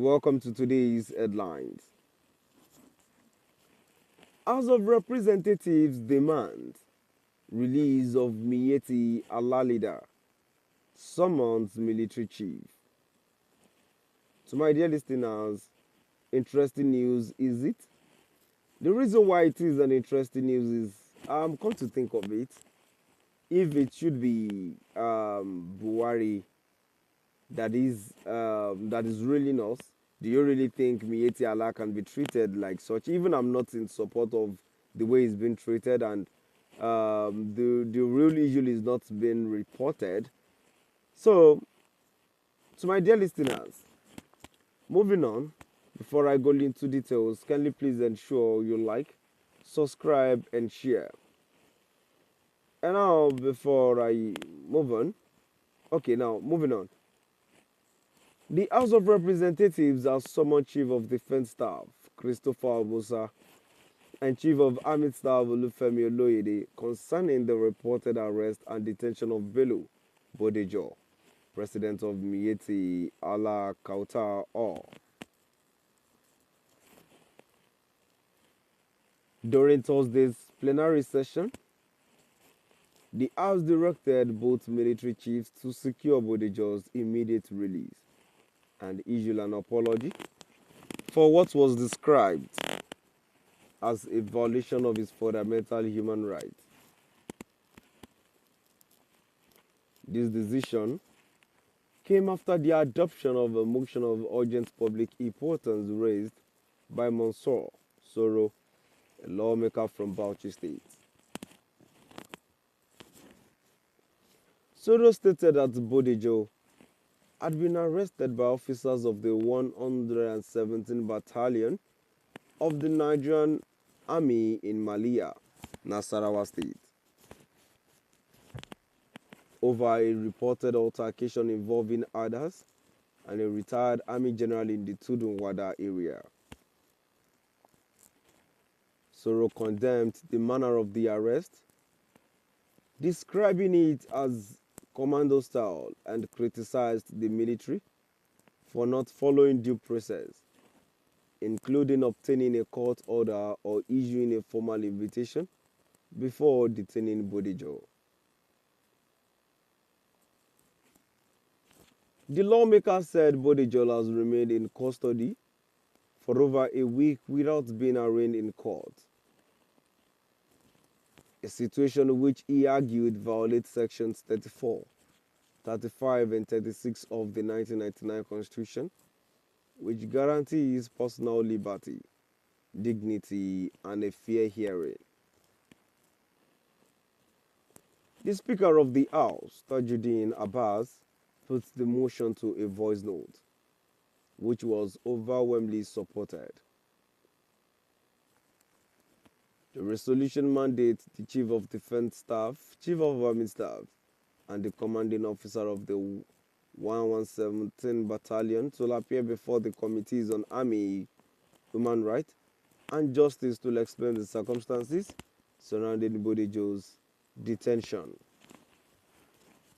Welcome to today's headlines. House of Representatives demand release of Miyetti leader, summons military chief. To my dear listeners, interesting news is it? The reason why it is an interesting news is, come to think of it, if it should be Buhari that is ruling us, do you really think Miyetti Allah can be treated like such? Even I'm not in support of the way he's been treated, and the real issue is not being reported. So, to my dear listeners, moving on, before I go into details, kindly please ensure you like, subscribe, and share. And now, before I move on, okay, now moving on. The House of Representatives has summoned Chief of Defense Staff Christopher Musa and Chief of Army Staff Olufemi Oloyede concerning the reported arrest and detention of Bello Bodejo, President of Miyetti Allah Kauta Or. During Thursday's plenary session, the House directed both military chiefs to secure Bodejo's immediate release and issue an apology for what was described as a violation of his fundamental human rights. This decision came after the adoption of a motion of urgent public importance raised by Mansour Soro, a lawmaker from Bauchi State. Soro stated that Bodejo had been arrested by officers of the 117th Battalion of the Nigerian Army in Malia, Nasarawa State, over a reported altercation involving others and a retired Army general in the Tudunwada area. Soro condemned the manner of the arrest, describing it as commando style, and criticized the military for not following due process, including obtaining a court order or issuing a formal invitation before detaining Bodejo. The lawmaker said Bodejo has remained in custody for over a week without being arraigned in court, a situation which he argued violates sections 34, 35, and 36 of the 1999 Constitution, which guarantees personal liberty, dignity, and a fair hearing. The Speaker of the House, Tajuddin Abbas, put the motion to a voice note, which was overwhelmingly supported. The resolution mandates the Chief of Defense Staff, Chief of Army Staff, and the commanding officer of the 117th Battalion to appear before the Committees on Army, Human Rights, and Justice to explain the circumstances surrounding Bodejo's detention.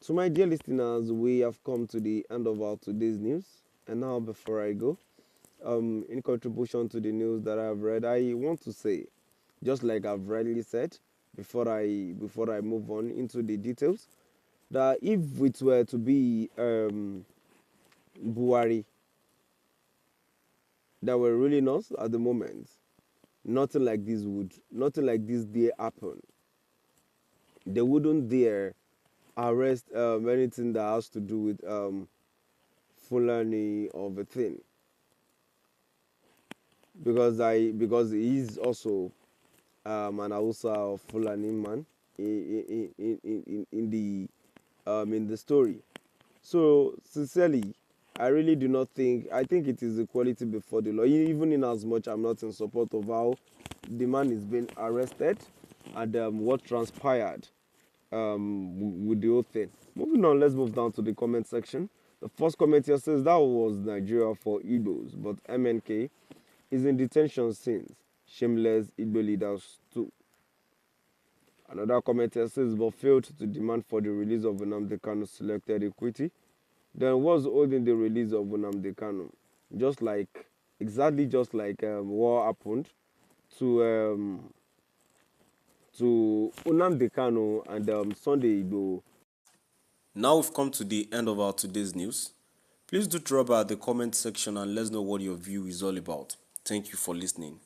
To my dear listeners, we have come to the end of our today's news. And now, before I go, in contribution to the news that I've read, I want to say, just like I've rightly said, before I move on into the details, that if it were to be Buhari that were ruling us at the moment, nothing like this dare happen. They wouldn't dare arrest anything that has to do with Fulani of a thing, because he is also an Hausa of Fulani man in the story. So sincerely, I really do not think. I think it is equality before the law. Even in as much I'm not in support of how the man is being arrested and what transpired with the whole thing. Moving on, let's move down to the comment section. The first comment here says that was Nigeria for Igbos, but MNK is in detention since. Shameless Igbo leaders too. Another comment here says, but failed to demand for the release of Nnamdi Kanu selected equity. Then was holding the release of Nnamdi Kanu. just like exactly just like what happened to Nnamdi Kanu and Sunday Igboho. Now we've come to the end of our today's news. Please do drop by the comment section and let us know what your view is all about. Thank you for listening.